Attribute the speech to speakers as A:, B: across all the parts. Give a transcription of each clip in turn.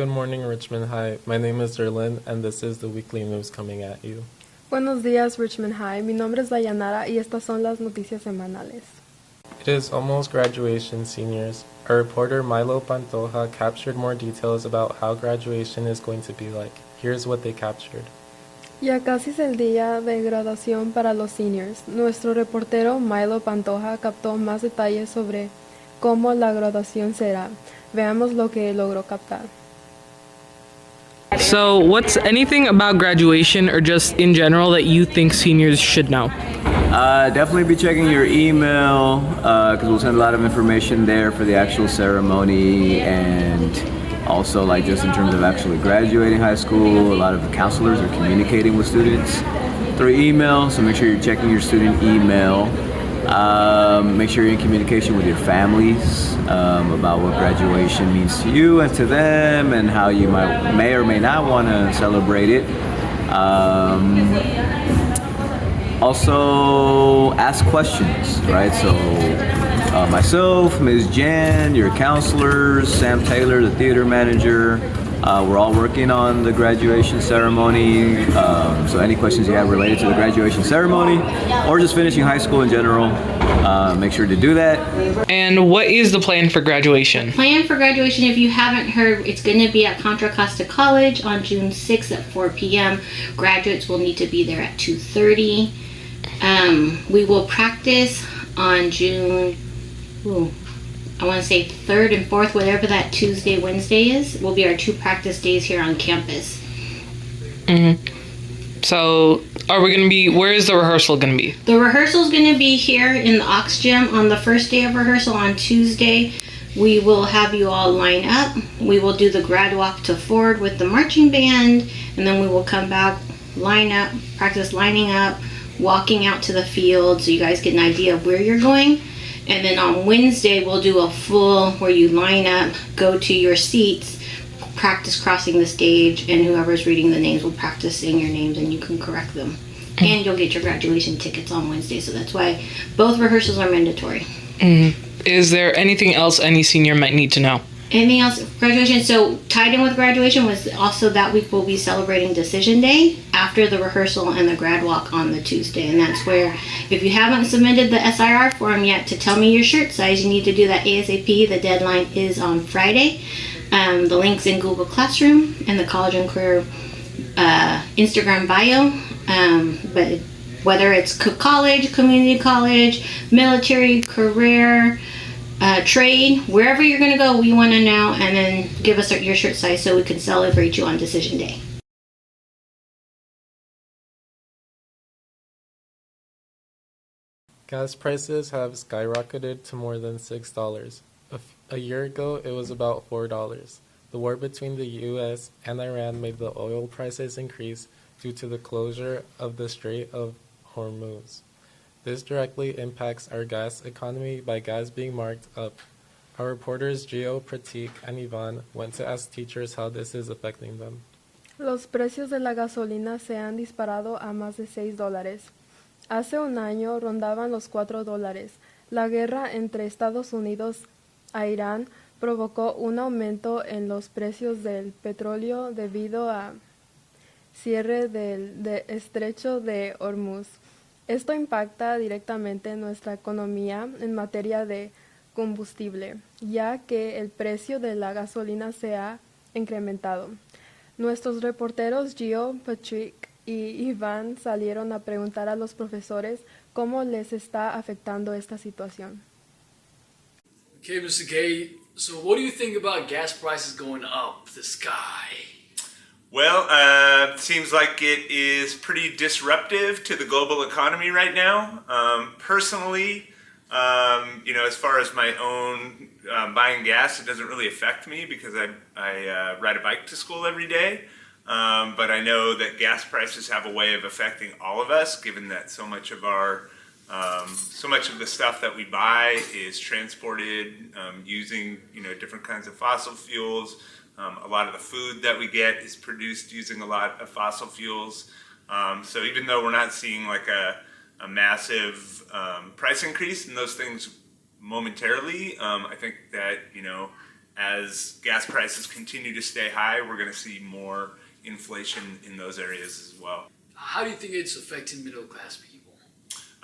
A: Good morning, Richmond High. My name is Derlin, and this is the weekly news coming at you.
B: Buenos días, Richmond High. Mi nombre es Dayanara y estas son las noticias semanales.
A: It is almost graduation, seniors. Our reporter Milo Pantoja captured more details about how graduation is going to be like. Here's what they captured.
B: Ya casi es el día de graduación para los seniors. Nuestro reportero Milo Pantoja captó más detalles sobre cómo la graduación será. Veamos lo que logró captar.
C: So, what's anything about graduation or just in general that you think seniors should know?
D: Definitely be checking your email because we'll send a lot of information there for the actual ceremony, and also like just in terms of actually graduating high school, a lot of the counselors are communicating with students through email, so make sure you're checking your student email. Make sure you're in communication with your families about what graduation means to you and to them, and how you may or may not want to celebrate it. Also, ask questions, right? So, myself, Ms. Jan, your counselors, Sam Taylor, the theater manager, we're all working on the graduation ceremony. So any questions you have related to the graduation ceremony or just finishing high school in general, make sure to do that.
C: And what is the plan for graduation?
E: Plan for graduation, if you haven't heard, it's going to be at Contra Costa College on June 6th at 4 p.m. Graduates will need to be there at 2:30. We will practice on June, I want to say 3rd and 4th, whatever that Tuesday, Wednesday is, will be our 2 practice days here on campus.
C: So, where is the rehearsal going to be?
E: The rehearsal is going to be here in the Ox Gym on the first day of rehearsal on Tuesday. We will have you all line up. We will do the grad walk to Ford with the marching band, and then we will come back, line up, practice lining up, walking out to the field so you guys get an idea of where you're going. And then on Wednesday, we'll do a full where you line up, go to your seats, practice crossing the stage, and whoever's reading the names will practice saying your names and you can correct them. And you'll get your graduation tickets on Wednesday, so that's why both rehearsals are mandatory.
C: Is there anything else any senior might need to know?
E: Anything else? Graduation. So tied in with graduation was also that week we'll be celebrating Decision Day after the rehearsal and the grad walk on the Tuesday. And that's where, if you haven't submitted the SIR form yet to tell me your shirt size, you need to do that ASAP. The deadline is on Friday. The link's in Google Classroom and the College and Career Instagram bio. But whether it's college, community college, military, career, trade, wherever you're going to go, we want to know, and then give us your shirt size so we can celebrate you on Decision Day.
A: Gas prices have skyrocketed to more than $6. A year ago, it was about $4. The war between the U.S. and Iran made the oil prices increase due to the closure of the Strait of Hormuz. This directly impacts our gas economy by gas being marked up. Our reporters Gio, Pratik, and Ivan went to ask teachers how this is affecting them.
B: Los precios de la gasolina se han disparado a más de $6. Hace un año rondaban los $4. La guerra entre Estados Unidos e Irán provocó un aumento en los precios del petróleo debido a cierre del estrecho de Hormuz. Esto impacta directamente nuestra economía en materia de combustible, ya que el precio de la gasolina se ha incrementado. Nuestros reporteros Gio, Patrick y Iván salieron a preguntar a los profesores cómo les está afectando esta situación.
F: Okay, Mr. Gay, so what do you think about gas prices going up the sky?
G: Well, seems like it is pretty disruptive to the global economy right now. Personally, as far as my own buying gas, it doesn't really affect me because I ride a bike to school every day. But I know that gas prices have a way of affecting all of us, given that so much of the stuff that we buy is transported using different kinds of fossil fuels. A lot of the food that we get is produced using a lot of fossil fuels. So even though we're not seeing like a massive price increase in those things momentarily, I think that as gas prices continue to stay high, we're going to see more inflation in those areas as well.
F: How do you think it's affecting middle class people?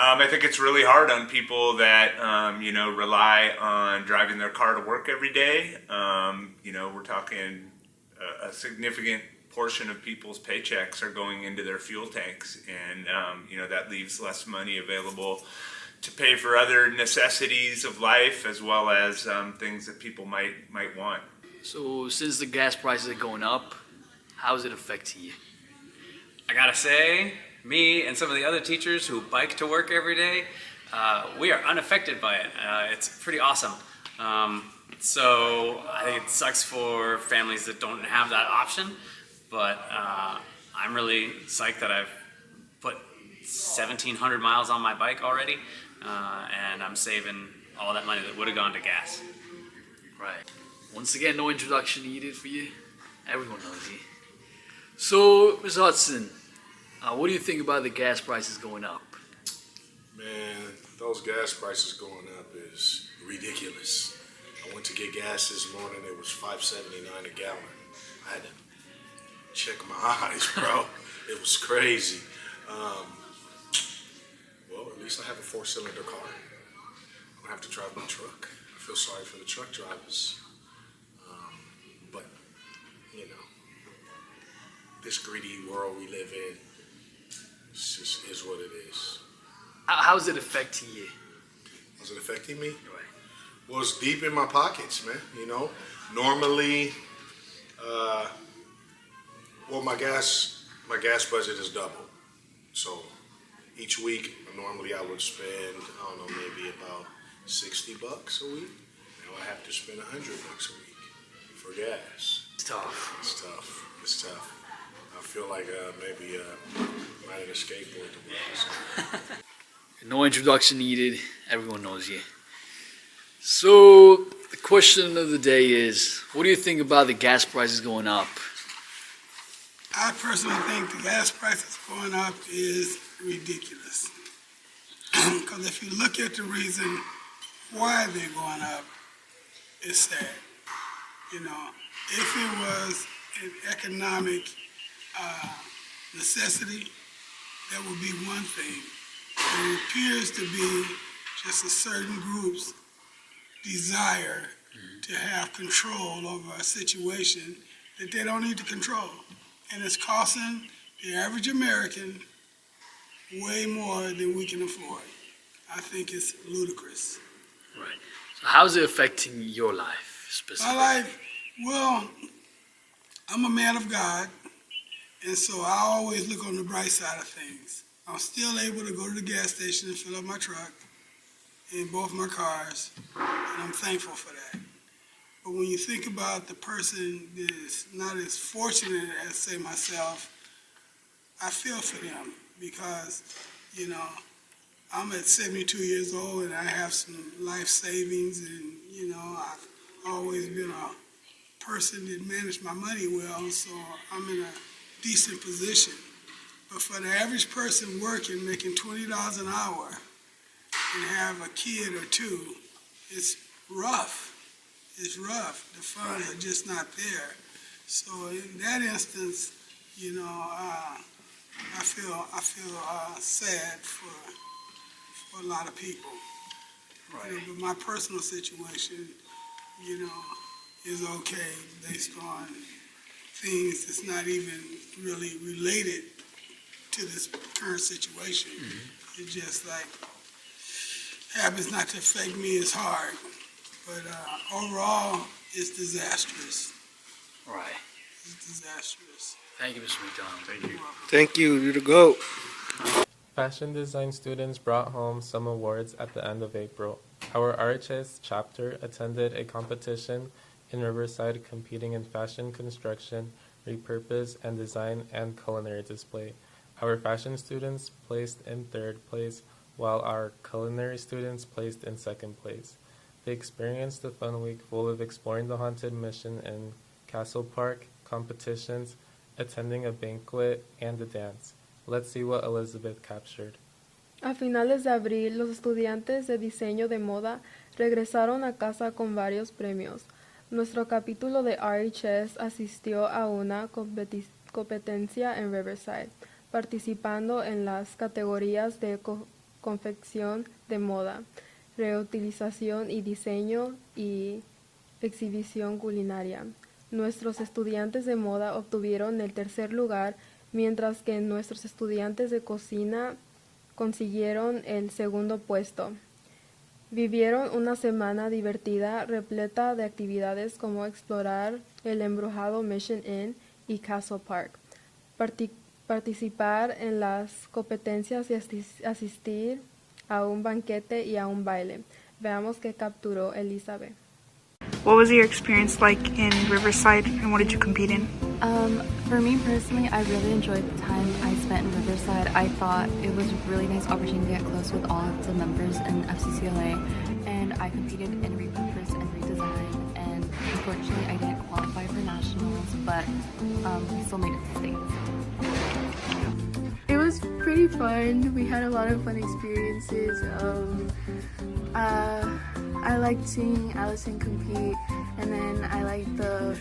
G: I think it's really hard on people that rely on driving their car to work every day. We're talking a significant portion of people's paychecks are going into their fuel tanks, and that leaves less money available to pay for other necessities of life, as well as things that people might want.
F: So since the gas prices are going up, how is it affecting you?
H: I gotta say, me and some of the other teachers who bike to work every day, we are unaffected by it. It's pretty awesome. So I think it sucks for families that don't have that option, but I'm really psyched that I've put 1,700 miles on my bike already, and I'm saving all that money that would have gone to gas.
F: Right. Once again, no introduction needed for you. Everyone knows you. So, Ms. Hudson, what do you think about the gas prices going up?
I: Man, those gas prices going up is ridiculous. I went to get gas this morning, it was $5.79 a gallon. I had to check my eyes, bro. It was crazy. Well, at least I have a 4-cylinder car. I don't have to drive my truck. I feel sorry for the truck drivers. But, this greedy world we live in, it's just is what it is.
F: How's it affecting you?
I: How's it affecting me?
F: Right.
I: Well, it's deep in my pockets, man. Normally, my gas budget is double. So each week, normally I would spend, maybe about $60 a week. Now I have to spend $100 a week for gas.
F: It's tough.
I: It's tough. I feel like maybe riding a skateboard to work.
F: No introduction needed. Everyone knows you. So the question of the day is, what do you think about the gas prices going up?
J: I personally think the gas prices going up is ridiculous. Because if you look at the reason why they're going up, it's sad. If it was an economic necessity, that would be one thing. But it appears to be just a certain group's desire to have control over a situation that they don't need to control. And it's costing the average American way more than we can afford. I think it's ludicrous.
F: Right. So how's it affecting your life specifically?
J: My life, well, I'm a man of God, and so I always look on the bright side of things. I'm still able to go to the gas station and fill up my truck in both my cars, and I'm thankful for that. But when you think about the person that is not as fortunate as, say, myself, I feel for them because, I'm at 72 years old and I have some life savings, and, I've always been a person that managed my money well, so I'm in a decent position. But for the average person working, making $20 an hour and have a kid or two, it's rough. It's rough. The funds are just not there. So in that instance, I feel sad for a lot of people. Right. But my personal situation, is okay based on things that's not even really related to this current situation. Mm-hmm. It just happens not to affect me as hard. But overall, it's disastrous.
F: Right.
J: It's disastrous.
F: Thank you, Mr. McDonald. Thank you.
J: Thank you. You're the GOAT.
A: Fashion design students brought home some awards at the end of April. Our RHS chapter attended a competition in Riverside competing in fashion construction, repurpose, and design and culinary display. Our fashion students placed in third place, while our culinary students placed in second place. They experienced a fun week full of exploring the Haunted Mission in Castle Park, competitions, attending a banquet, and a dance. Let's see what Elizabeth captured.
B: A finales de abril, los estudiantes de diseño de moda regresaron a casa con varios premios. Nuestro capítulo de RHS asistió a una competencia en Riverside, participando en las categorías de confección de moda, reutilización y diseño y exhibición culinaria. Nuestros estudiantes de moda obtuvieron el tercer lugar, mientras que nuestros estudiantes de cocina consiguieron el segundo puesto. Vivieron una semana divertida, repleta de actividades como explorar el embrujado Mission Inn y Castle Park, participar en las competencias y asistir a un banquete y a un baile. Veamos qué capturó Elizabeth.
K: What was your experience like in Riverside, and what did you compete in?
L: For me personally, I really enjoyed the time I spent in Riverside. I thought it was a really nice opportunity to get close with all of the members in FCCLA, and I competed in repurpose and redesign, and unfortunately I didn't qualify for nationals, but we still made it to states.
M: It was pretty fun. We had a lot of fun experiences. I liked seeing Allison compete, and then I liked the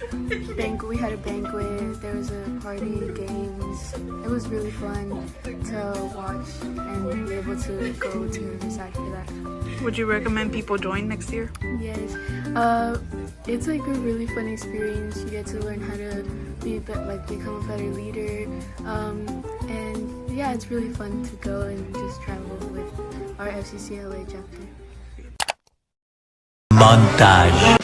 M: banquet. We had a banquet, there was a party, games. It was really fun to watch and be able to go to Riverside for that.
K: Would you recommend people join next year?
M: Yes. It's like a really fun experience. You get to learn how to become a better leader. And yeah, it's really fun to go and just travel with our FCCLA chapter.
N: Montage.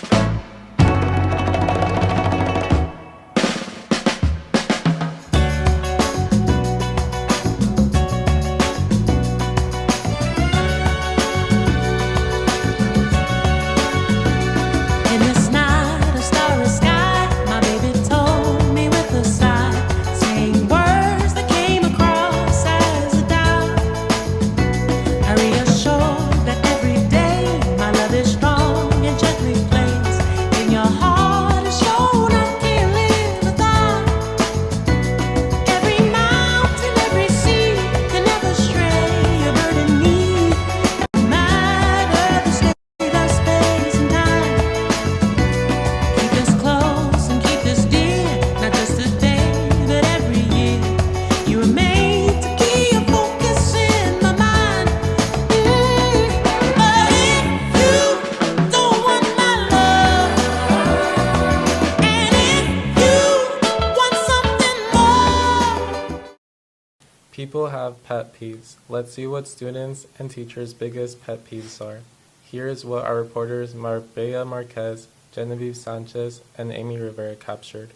A: People have pet peeves. Let's see what students and teachers' biggest pet peeves are. Here is what our reporters Marbella Marquez, Genevieve Sanchez, and Amy Rivera captured.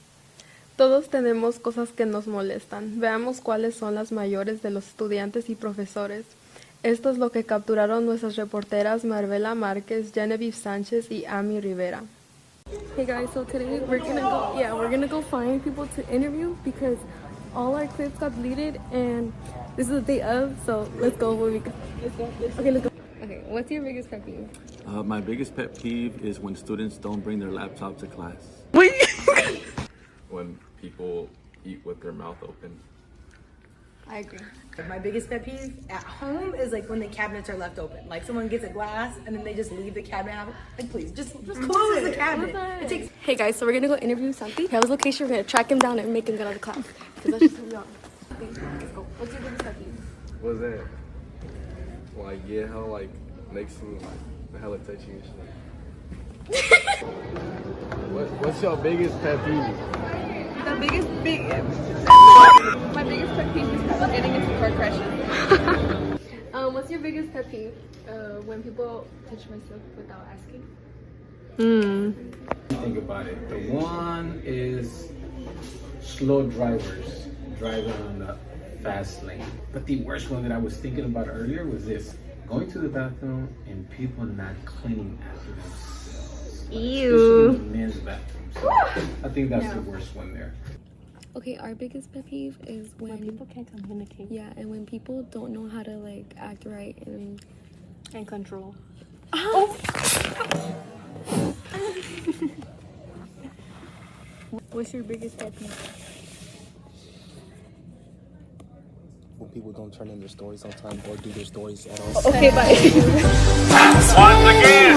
B: Todos tenemos cosas que nos molestan. Veamos cuáles son las mayores de los estudiantes y profesores. Esto es lo que capturaron nuestras reporteras Marbella Márquez, Genevieve Sánchez y Amy Rivera.
O: Hey guys, so today we're gonna go find people to interview because all our clips got deleted and this is the day of, so let's go when we go. Okay, let's go. Okay, what's your biggest pet peeve?
P: My biggest pet peeve is when students don't bring their laptop to class. When people eat with their mouth open.
Q: I agree. My biggest pet peeve at home is like when the cabinets are left open. Like someone gets a glass and then they just leave the cabinet out. Like please, just close the cabinet. It takes.
O: Hey guys, so we're gonna go interview Santi. He has his location, we're gonna track him down and make him get out of the class. Because that's just who we are. Okay, let's go. What's your biggest pet peeve?
P: What's that? Like, yeah, how like next to like hella touchy and shit. What's your biggest pet peeve?
O: My biggest pet peeve is people getting into car crashes. What's your biggest pet peeve? When people touch myself without asking.
R: Think about it. The one is slow drivers driving on the fast lane. But the worst one that I was thinking about earlier was this: going to the bathroom and people not cleaning after themselves.
O: Ew.
R: Especially in the men's bathroom. So I think that's the worst one there.
O: Okay, our biggest pet peeve is when
S: people can't communicate.
O: Yeah, and when people don't know how to like act right and
S: control.
O: Oh.
S: What's your biggest pet peeve?
T: When people don't turn in their stories on time or do their stories at all.
O: Okay, bye.
N: Once again,